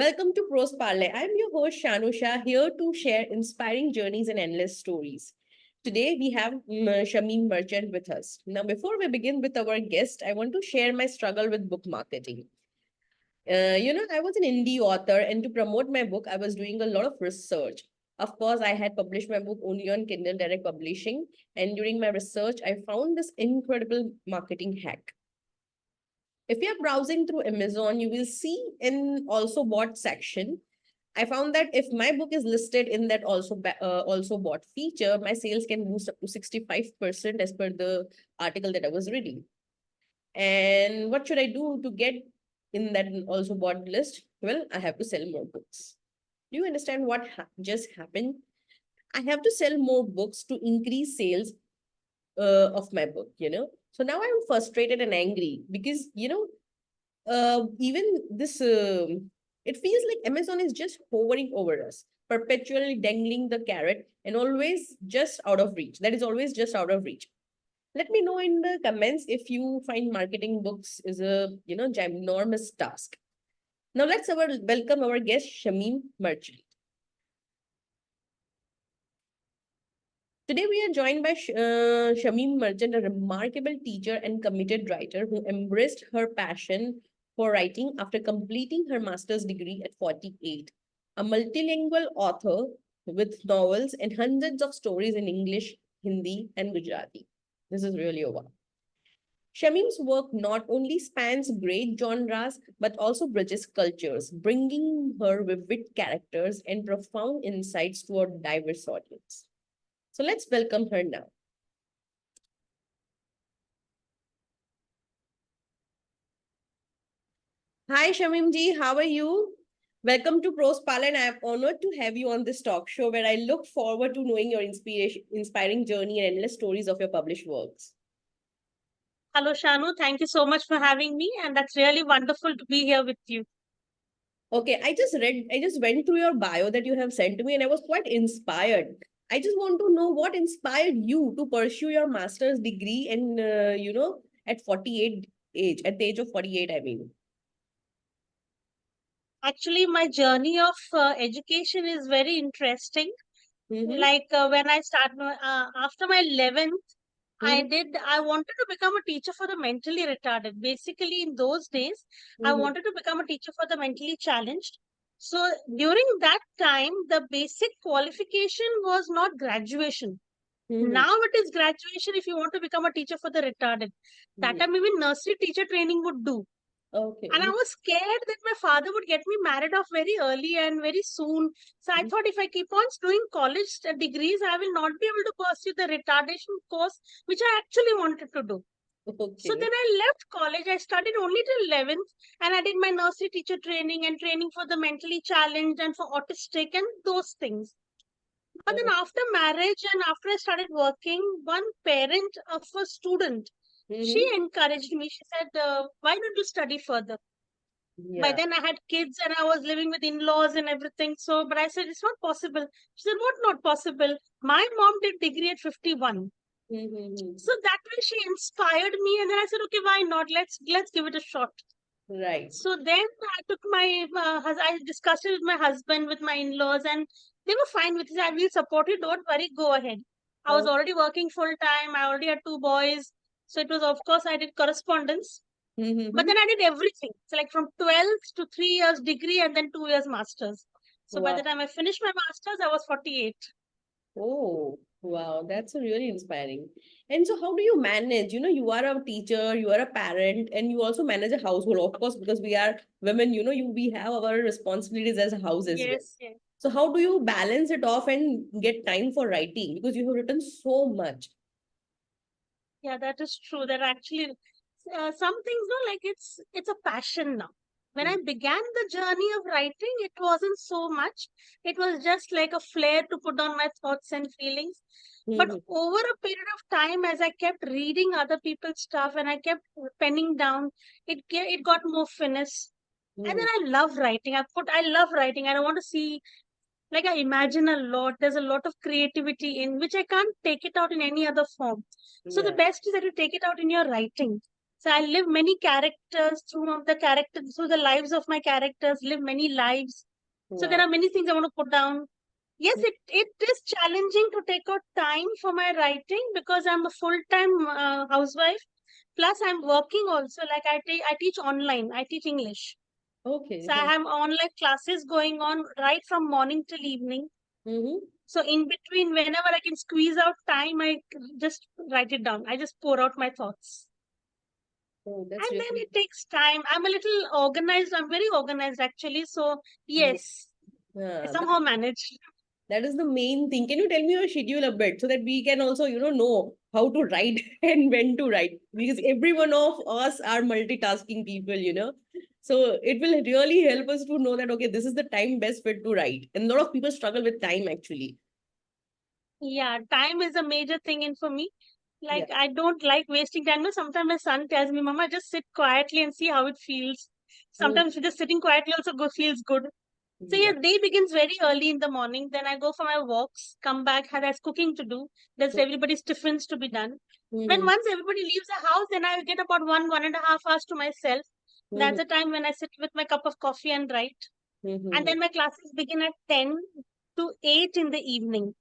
Welcome to Prose Parley. I'm your host Shanusha, here to share inspiring journeys and endless stories. Today we have Shamim Merchant with us. Now, before we begin with our guest, I want to share my struggle with book marketing. I was an indie author, and to promote my book, I was doing a lot of research. Of course, I had published my book only on Kindle Direct Publishing, and during my research, I found this incredible marketing hack. If you're browsing through Amazon, you will see in also bought section. I found that if my book is listed in that also bought feature, my sales can boost up to 65% as per the article that I was reading. And what should I do to get in that also bought list? Well, I have to sell more books. Do you understand what just happened? I have to sell more books to increase sales of my book, So now I'm frustrated and angry because, even this, it feels like Amazon is just hovering over us, perpetually dangling the carrot and always just out of reach. That is always just out of reach. Let me know in the comments if you find marketing books is a, ginormous task. Now let's welcome our guest, Shamim Merchant. Today, we are joined by Shamim Merchant, a remarkable teacher and committed writer who embraced her passion for writing after completing her master's degree at 48. A multilingual author with novels and hundreds of stories in English, Hindi, and Gujarati. This is really a wow. Shamim's work not only spans great genres but also bridges cultures, bringing her vivid characters and profound insights to a diverse audience. So let's welcome her now. Hi, Shamim ji, how are you? Welcome to Prose Parley, and I am honored to have you on this talk show where I look forward to knowing your inspiring journey and endless stories of your published works. Hello, Shanu. Thank you so much for having me, and that's really wonderful to be here with you. Okay, I just went through your bio that you have sent to me, and I was quite inspired. I just want to know what inspired you to pursue your master's degree and, at 48 age, at the age of 48, I mean. Actually, my journey of education is very interesting. Mm-hmm. Like when I started after my 11th, Mm-hmm. I wanted to become a teacher for the mentally retarded. Basically, in those days, I Mm-hmm. wanted to become a teacher for the mentally challenged. So during that time, the basic qualification was not graduation. Mm-hmm. Now it is graduation if you want to become a teacher for the retarded. That time even nursery teacher training would do. Okay. And I was scared that my father would get me married off very early and very soon. So I thought if I keep on doing college degrees, I will not be able to pursue the retardation course, which I actually wanted to do. So Okay. then I left college. I studied only till 11th and I did my nursery teacher training and training for the mentally challenged and for autistic and those things. But then after marriage and after I started working, one parent of a student, she Mm-hmm. encouraged me. She said, why don't you study further? By Yeah. then I had kids and I was living with in-laws and everything. So, but I said, it's not possible. She said, what not possible? My mom did degree at 51. Mm-hmm. So that way she inspired me. And then I said, okay, why not? Let's give it a shot. Right. So then I took my, I discussed it with my husband, with my in-laws, and they were fine with it. I will support you. Don't worry. Go ahead. I was Oh. already working full time. I already had two boys. So it was, of course, I did correspondence. But Mm-hmm. then I did everything. So like from 12th to 3 years degree and then 2 years masters. So by the Wow. time I finished my masters, I was 48. Oh, wow. That's really inspiring. And so, how do you manage? You are a teacher, you are a parent, and you also manage a household, of course, because we are women, we have our responsibilities as a house as well. Yes, yes. So, how do you balance it off and get time for writing? Because you have written so much. Yeah, that is true. That actually, some things, no, like it's a passion now. When I began the journey of writing, it wasn't so much. It was just like a flair to put on my thoughts and feelings. But Mm-hmm. over a period of time, as I kept reading other people's stuff and I kept penning down, it got more finesse. And then I love writing. I love writing. I don't want to see, like I imagine a lot. There's a lot of creativity in which I can't take it out in any other form. So the Yeah. best is that you take it out in your writing. So I live many characters through the lives of my characters, live many lives. So there Wow. are many things I want to put down. Yes, it is challenging to take out time for my writing because I'm a full-time housewife. Plus, I'm working also. Like I teach online. I teach English. Okay. So I have online classes going on right from morning till evening. Mm-hmm. So in between, whenever I can squeeze out time, I just write it down. I just pour out my thoughts. Oh, that's And then really. it takes time. I'm a little organized. I'm very organized actually. So Mm. yes, I Yeah, somehow manage. that is the main thing. Can you tell me your schedule a bit so that we can also, know how to write and when to write? Because every one of us are multitasking people. So it will really help us to know that, okay, this is the time best fit to write. And a lot of people struggle with time actually. Yeah, time is a major thing in for me. Yeah. Like I don't like wasting time. No, sometimes my son tells me, "Mama, just sit quietly and see how it feels." Mm. Sometimes just sitting quietly also feels good. So yeah, Yeah. day begins very early in the morning. Then I go for my walks, come back, there's cooking to do. There's everybody's tiffins to be done. When Mm-hmm. once everybody leaves the house, then I get about 1.5 hours to myself. That's Mm-hmm. the time when I sit with my cup of coffee and write. And Mm-hmm. then my classes begin at 10 to 8 in the evening.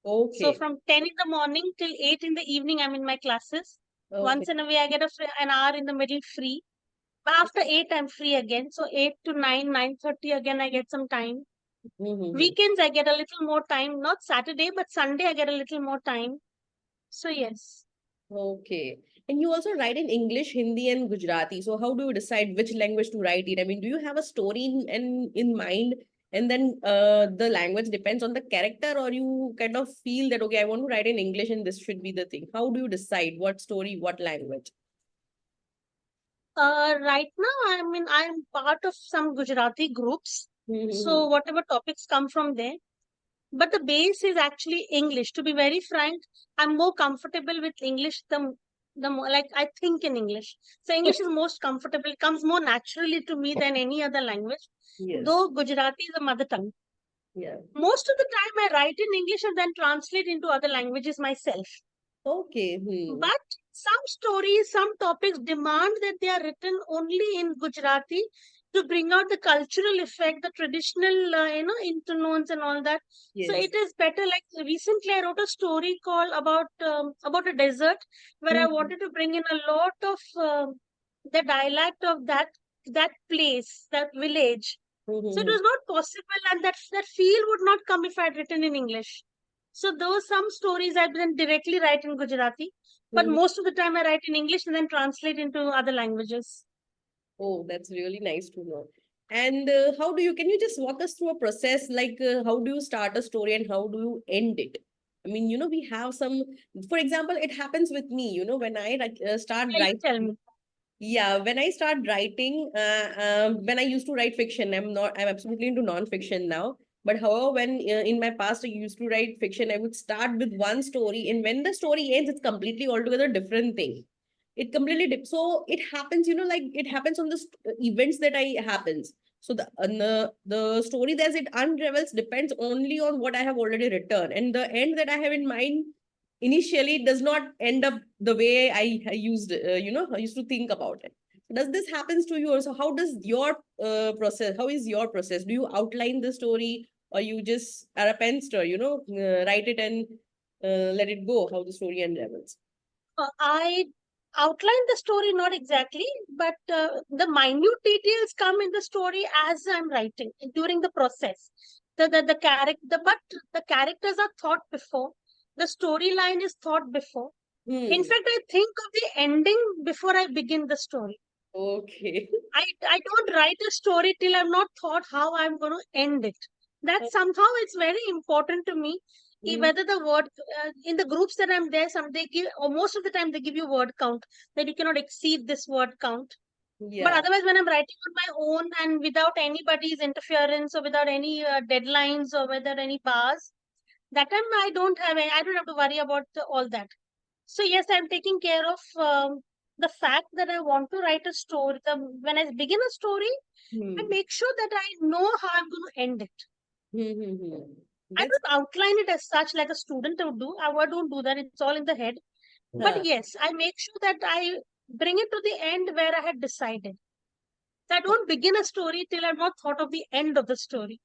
So Okay. from 10 in the morning till 8 in the evening, I'm in my classes. Okay. Once in a way, I get an hour in the middle free. But after 8, I'm free again. So 8 to 9, 9:30 again, I get some time. Mm-hmm. Weekends, I get a little more time. Not Saturday, but Sunday, I get a little more time. So yes. Okay. And you also write in English, Hindi, and Gujarati. So how do you decide which language to write it? I mean, do you have a story in mind, and then the language depends on the character, or you kind of feel that okay, I want to write in English, and this should be the thing. How do you decide what story, what language? Right now, I mean, I'm part of some Gujarati groups. Mm-hmm. So whatever topics come from there. But the base is actually English. To be very frank, I'm more comfortable with English the more like I think in English. So English is most comfortable, comes more naturally to me than any other language. Yes. Though Gujarati is a mother tongue. Yeah. Most of the time I write in English and then translate into other languages myself. Okay. Hmm. But some stories, some topics demand that they are written only in Gujarati to bring out the cultural effect, the traditional, intertones and all that. So Yes. it is better. Like recently, I wrote a story called about a desert where I Mm-hmm. wanted to bring in a lot of the dialect of that place, that village. So it Mm-hmm. was not possible, and that feel would not come if I had written in English. So those some stories I then directly write in Gujarati, but Mm-hmm. most of the time I write in English and then translate into other languages. Oh, that's really nice to know. And how do you, can you just walk us through a process like how do you start a story and how do you end it? I mean, we have some, for example, it happens with me, when I start Yeah, you writing. tell me. Yeah, when I start writing, when I used to write fiction, I'm absolutely into non-fiction now. But however, when in my past I used to write fiction, I would start with one story, and when the story ends, it's completely altogether different thing. It completely so it happens, like it happens on the events that I happens. So the story as it unravels depends only on what I have already written, and the end that I have in mind initially it does not end up the way I used I used to think about it. Does this happens to you also? How does your process, how is your process? Do you outline the story or you just are a penster, write it and let it go how the story unravels? I outline the story not exactly, but the minute details come in the story as I'm writing during the process. The character, but the characters are thought before. The storyline is thought before. In Hmm. fact, I think of the ending before I begin the story. Okay. I don't write a story till I've not thought how I'm going to end it. That somehow it's very important to me. Hmm. Whether the word in the groups that I'm there, some they give, or most of the time they give you word count that you cannot exceed this word count. But Yeah. otherwise, when I'm writing on my own and without anybody's interference or without any deadlines or without any bars, that time I don't have to worry about all that. So yes, I'm taking care of the fact that I want to write a story. When I begin a story, I Hmm. make sure that I know how I'm going to end it. Hmm. Hmm. Hmm. I That's don't outline it as such like a student would do. I don't do that. It's all in the head. But Huh. yes, I make sure that I bring it to the end where I had decided. So I don't begin a story till I've not thought of the end of the story.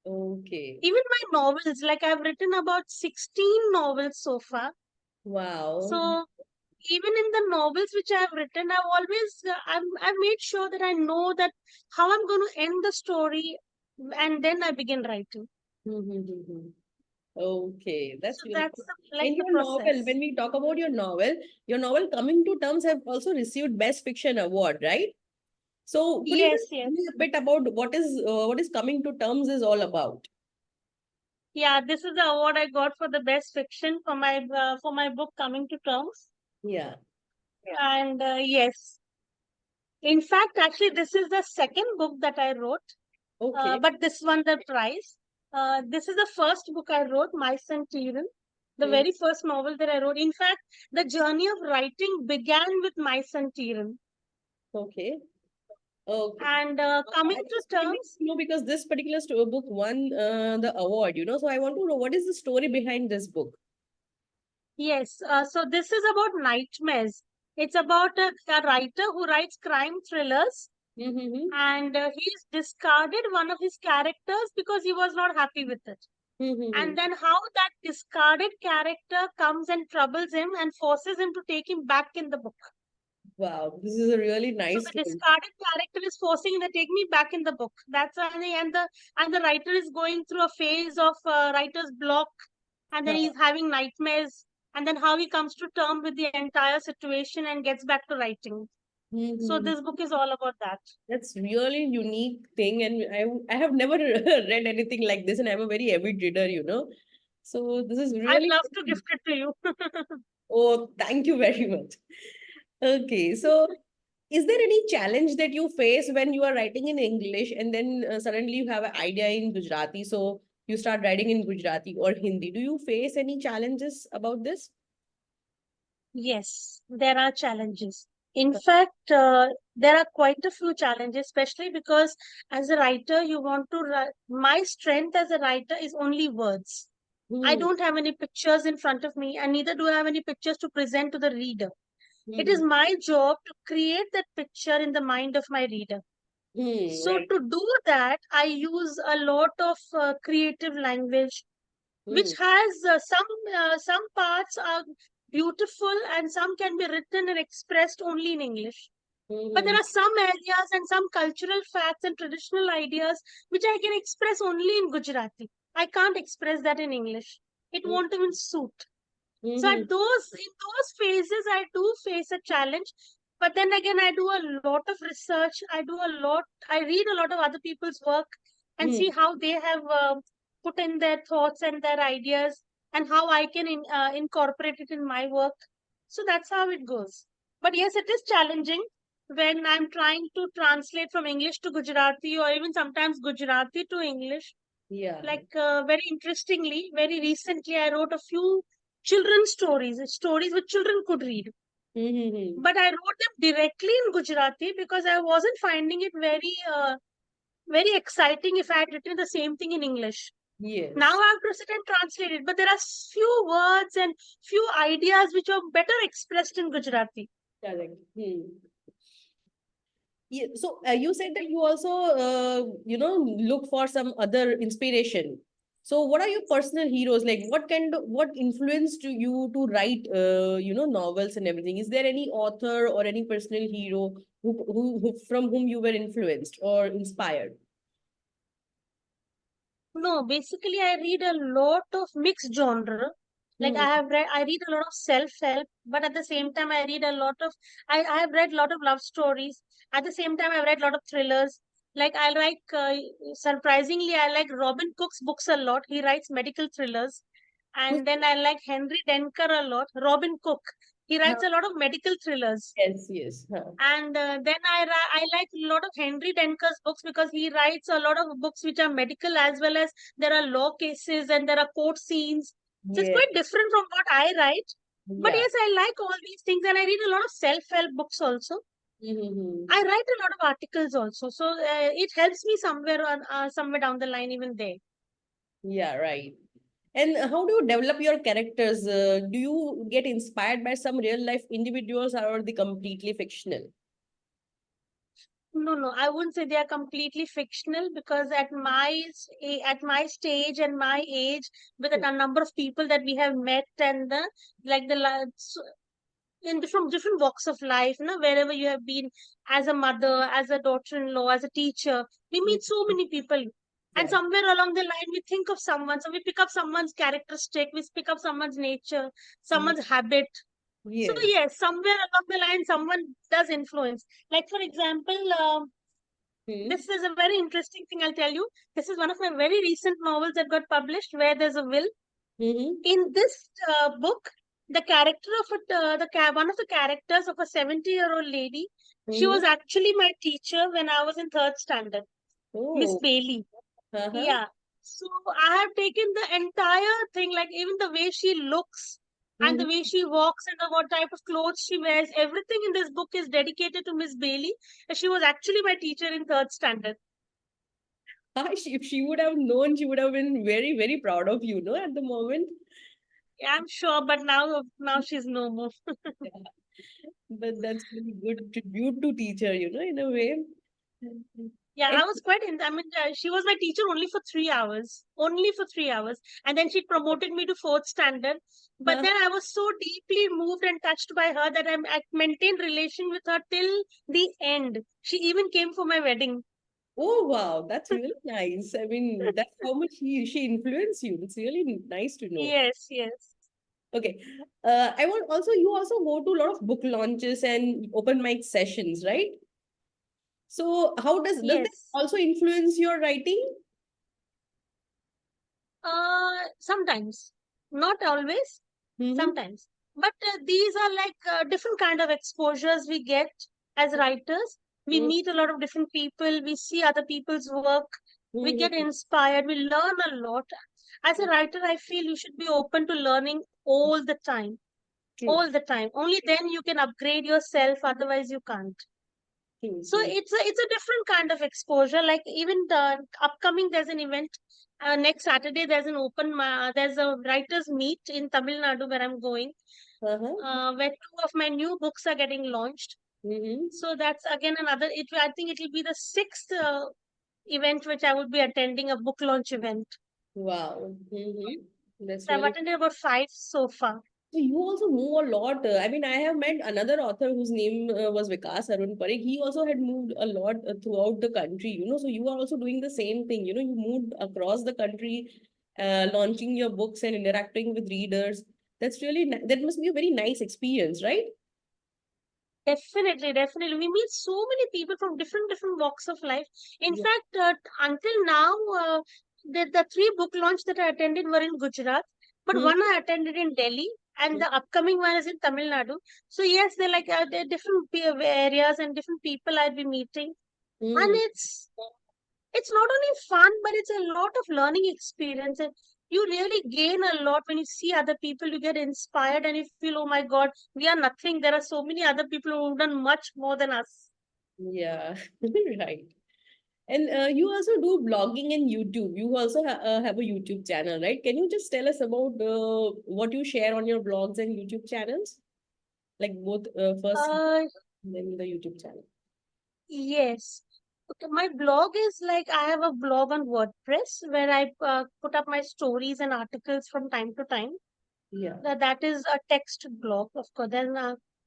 Okay. Even my novels, like I've written about 16 novels so far. Wow. So even in the novels which I've written, I've always I've made sure that I know that how I'm going to end the story, and then I begin writing. Mm-hmm. Okay, So that's really that's good. like In the your novel, process. when we talk about your novel Coming to Terms have also received Best Fiction Award, right? So could you Yes, just tell yes. me a bit about what is Coming to Terms is all about? Yeah, this is the award I got for the best fiction for my book Coming to Terms. Yeah. And yes, in fact, actually, this is the second book that I wrote, Okay. but this won the prize. This is the first book I wrote, My Centurion, the Mm. very first novel that I wrote. In fact, the journey of writing began with My Centurion. Okay. Okay. And I coming to just would need terms, to know because this particular book won the award, you know. So I want to know what is the story behind this book? yes, so this is about nightmares. It's about a writer who writes crime thrillers, Mm-hmm. and he's discarded one of his characters because he was not happy with it. Mm-hmm. And then how that discarded character comes and troubles him and forces him to take him back in the book. Wow, this is a really So nice the story. discarded character is forcing him to take me back in the book. That's why, and the writer is going through a phase of writer's block, and then he's having nightmares, and then how he comes to terms with the entire situation and gets back to writing. So Mm-hmm. this book is all about that. That's really unique thing, and I have never read anything like this, and I'm a very avid reader, you know. So this is I'd really love to gift it to you. oh, thank you very much. Okay, so is there any challenge that you face when you are writing in English and then suddenly you have an idea in Gujarati, so you start writing in Gujarati or Hindi? Do you face any challenges about this? Yes, there are challenges. In fact, there are quite a few challenges, especially because as a writer, you want to write. My strength as a writer is only words. I Hmm. don't have any pictures in front of me, and neither do I have any pictures to present to the reader. It is Hmm. my job to create that picture in the mind of my reader. Hmm. So, Right. to do that, I use a lot of creative language Hmm. which has some parts are beautiful and some can be written and expressed only in English. But there Hmm. are some areas and some cultural facts and traditional ideas which I can express only in Gujarati. I can't express that in English. It Hmm. won't even suit. So Hmm. in those phases, I do face a challenge. But then again, I do a lot of research. I read a lot of other people's work and Hmm. see how they have put in their thoughts and their ideas and how I can incorporate it in my work. So that's how it goes. But yes, it is challenging when I'm trying to translate from English to Gujarati or even sometimes Gujarati to English. Yeah. Like very interestingly, very recently, I wrote a few children's stories which children could read. Hmm. But I wrote them directly in Gujarati because I wasn't finding it very exciting if I had written the same thing in English. Now Yes. I have to sit and translate it, but there are few words and few ideas which are better expressed in Gujarati. Correct. Hmm. Yeah, so you said that you also, look for some other inspiration. So what are your personal heroes? Like what influenced you to write, novels and everything? Is there any author or any personal hero who from whom you were influenced or inspired? No, basically I read a lot of mixed genre. Like Hmm. I read a lot of self-help, but at the same time I have read a lot of love stories. At the same time, I've read a lot of thrillers. Like surprisingly, I like Robin Cook's books a lot. He writes medical thrillers. Who's- And then I like Henry Denker a lot. Robin Cook. He huh, writes a lot of medical thrillers. yes, yes. Huh. And then I like a lot of Henry Denker's books because he writes a lot of books which are medical as well as there are law cases and there are court scenes. So it's Yeah, quite different from what I write. But yeah. yes, I like all these things and I read a lot of self-help books also. Mm-hmm. I write a lot of articles also. So it helps me somewhere down the line even there. Yeah, right. And how do you develop your characters? Do you get inspired by some real life individuals, or are they completely fictional? No, no, I wouldn't say they are completely fictional, because at my stage and my age, with a number of people that we have met, and the like the in different walks of life, wherever you have been, as a mother, as a daughter-in-law, as a teacher, we Mm. meet so many people. And Yeah. somewhere along the line, we think of someone. So we pick up someone's characteristic, we pick up someone's nature, Mhm. someone's habit. So Yes. yes, somewhere along the line, someone does influence. Like for example, Hmm. this is a very interesting thing, I'll tell you. This is one of my very recent novels that got published, Where There's a Will. Mm-hmm. In this book, the character of one of the characters of a 70-year-old lady, she Mm-hmm. was actually my teacher when I was in third standard, Miss Oh. Bailey. Uh-huh. Yeah. So I have taken the entire thing, like even the way she looks and the Mm-hmm. way she walks and what type of clothes she wears, everything in this book is dedicated to Miss Bailey. And she was actually my teacher in third standard. If she would have known, she would have been very, very proud of you, no, at the moment. Yeah, I'm sure, but now she's no more. Yeah. But that's really good tribute to teacher, in a way. Yeah, And I was quite in. I mean, she was my teacher only for 3 hours, only for 3 hours, and then she promoted me to fourth standard. But uh, then I was so deeply moved and touched by her that I maintained relation with her till the end. She even came for my wedding. oh wow, that's really nice. I mean, that's how much she influenced you. It's really nice to know. Yes, yes, Okay. I want also you also go to a lot of book launches and open mic sessions, right? So how does that yes. also influence your writing? Sometimes, not always. Mm-hmm. Sometimes, but these are like different kind of exposures we get as writers. We meet a lot of different people, we see other people's work, we get Mm-hmm. inspired, we learn a lot. As a writer, I feel you should be open to learning all the time, True, all the time. Only then you can upgrade yourself, otherwise you can't. true, So true. it's a different kind of exposure. Like even the upcoming, there's an event next Saturday. There's a writers meet in Tamil Nadu where I'm going, Uh-huh. where two of my new books are getting launched. Mm-hmm. So that's again another. I think it will be the sixth event which I would be attending, a book launch event. Wow. Mm-hmm. That's So I've really. attended about five so far. So you also move a lot. I mean, I have met another author whose name was Vikas Arun Parikh. He also had moved a lot throughout the country, So you are also doing the same thing. You moved across the country, launching your books and interacting with readers. That's really, that must be a very nice experience, right? Definitely, definitely. We meet so many people from different walks of life. In Yeah. fact, until now, the three book launch that I attended were in Gujarat, but Mm, one I attended in Delhi, and the upcoming one is in Tamil Nadu. So yes, they're different areas and different people I'll be meeting, and mm. it's not only fun, but it's a lot of learning experience. And you really gain a lot when you see other people. You get inspired and you feel, oh my God, we are nothing. There are so many other people who've done much more than us. Yeah, right. And you also do blogging and YouTube. You also have a YouTube channel, right? Can you just tell us about what you share on your blogs and YouTube channels? Like both first Uh, and then the YouTube channel. yes. Okay, my blog is like I have a blog on WordPress where I put up my stories and articles from time to time. Yeah. That is a text blog, of course.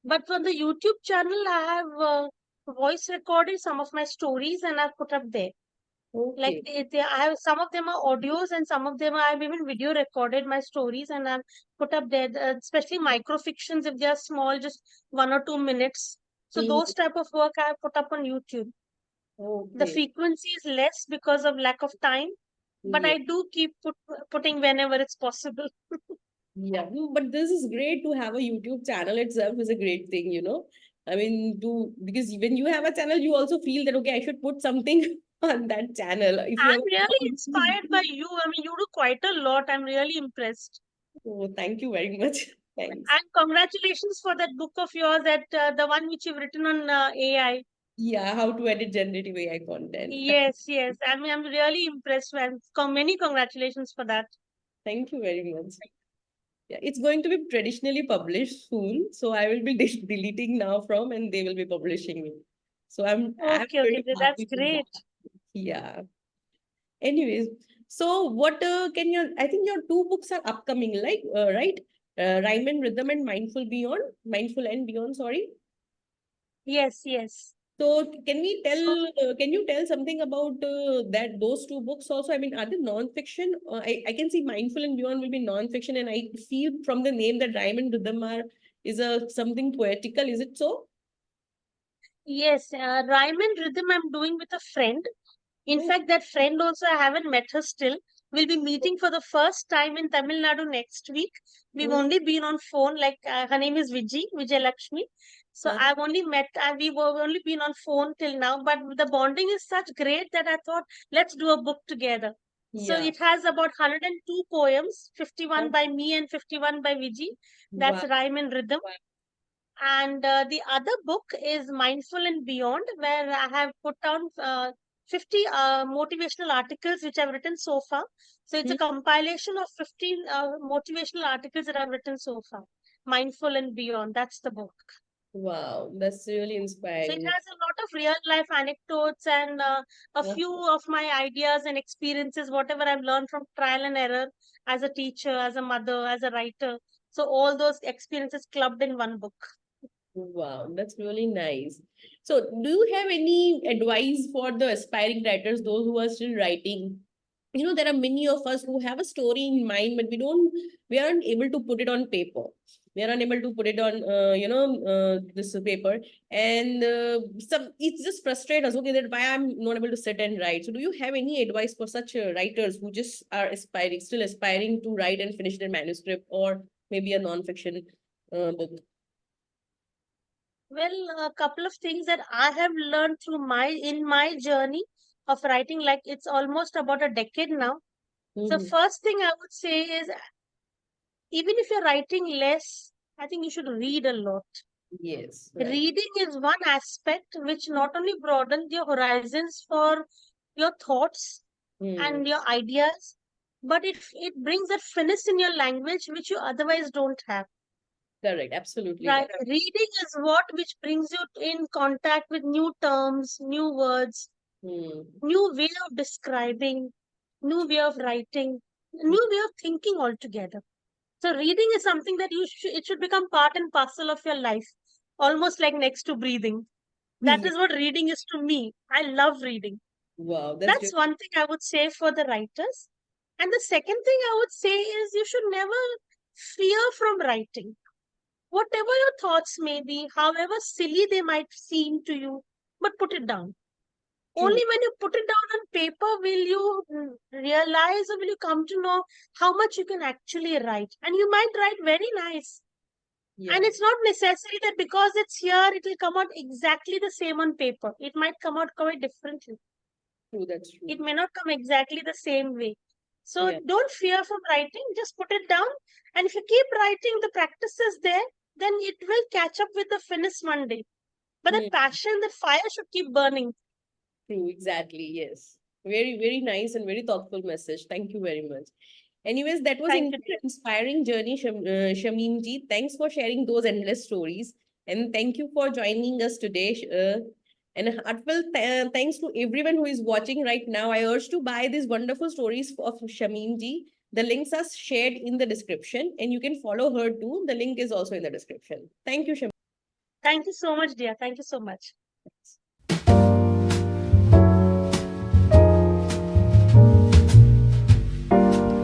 But for the YouTube channel, I have voice recorded some of my stories and I've put up there. Like Okay. I have some of them are audios and some of them I've even video recorded my stories and I've put up there, especially microfictions if they are small, just 1 or 2 minutes. So those Mhm. type of work I have put up on YouTube. The Okay. frequency is less because of lack of time, but Yeah. I do keep putting whenever it's possible. Yeah. But this is great to have a YouTube channel itself is a great thing, I mean, because when you have a channel, you also feel that, okay, I should put something on that channel. If you have I'm a really blog, inspired by you. I mean, you do quite a lot. I'm really impressed. oh, thank you very much. Thanks. And congratulations for that book of yours, that the one which you've written on AI. Yeah, how to edit generative AI content. Yes, yes. I mean, I'm really impressed, and many congratulations for that. Thank you very much. Yeah, it's going to be traditionally published soon, so I will be deleting now from, and they will be publishing me. So I'm Okay, okay, very that's happy with great. that. Yeah. Anyways, so what can your, I think your two books are upcoming, like right? Rhyme and Rhythm and Mindful and Beyond, sorry. Yes, yes. So can we So tell, can you tell something about those two books also? I mean, are they non-fiction? I can see Mindful and Beyond will be non-fiction, and I feel from the name that Rhyme and Rhythm are is a something poetical. Is it so? yes, rhyme and rhythm I'm doing with a friend. In Oh, fact, that friend also, I haven't met her still. We'll be meeting for the first time in Tamil Nadu next week. We've oh, only been on phone, like her name is Vijay Lakshmi. So I've only met, we've only been on phone till now, but the bonding is such great that I thought, let's do a book together. So yeah. it has about 102 poems, 51 Oh, by me and 51 by Vijay. wow. That's rhyme and rhythm. And the other book is Mindful and Beyond, where I have put down 50 motivational articles which I've written so far. So it's Hmm. a compilation of 15 motivational articles that I've written so far. Mindful and Beyond, that's the book. Wow, that's really So it inspiring. has a lot of real life anecdotes and a Uh, few of my ideas and experiences, whatever I've learned from trial and error as a teacher, as a mother, as a writer. So all those experiences clubbed in one book. Wow, that's really nice. So, do you have any advice for the aspiring writers, those who are still writing? You know, there are many of us who have a story in mind, but we aren't able to put it on paper. We are unable to put it on, this paper, and it's just frustrate us. Okay, that why I'm not able to sit and write. So, do you have any advice for such writers who just are still aspiring to write and finish their manuscript, or maybe a non-fiction book? Well, a couple of things that I have learned through my journey of writing, like it's almost about a decade now. So Mm-hmm. first thing I would say is, even if you're writing less, I think you should read a lot. Yes, right. Reading is one aspect which not only broadens your horizons for your thoughts Hmm. and your ideas, but it brings that finesse in your language which you otherwise don't have. Correct. Absolutely Right. right. Reading is what which brings you in contact with new terms, new words, Hmm. new way of describing, new way of writing, new way of thinking altogether. So reading is something that it should become part and parcel of your life, almost like next to breathing. That Yeah. is what reading is to me. I love reading. Wow. That's That's really one thing I would say for the writers. And the second thing I would say is you should never fear from writing. Whatever your thoughts may be, however silly they might seem to you, but put it down. true. Only when you put it down on paper will you realize or will you come to know how much you can actually write. And you might write very nice. And Yeah. it's not necessary that because it's here, it will come out exactly the same on paper. It might come out quite differently. True. That's true. It may not come exactly the same way. So Yeah. don't fear from writing, just put it down. And if you keep writing, the practice is there, then it will catch up with the finish one day. But that Hmm. passion, that fire should keep burning. True. Exactly. Yes. Very, very nice and very thoughtful message. Thank you very much. Anyways, that was Thank an you, dear. inspiring journey, Shamim ji. Thanks for sharing those endless stories. And thank you for joining us today. And heartfelt thanks to everyone who is watching right now. I urge to buy these wonderful stories of Shamim ji. The links are shared in the description, and you can follow her too. The link is also in the description. Thank you, Shamim. Thank you so much, dear. Thank you so much.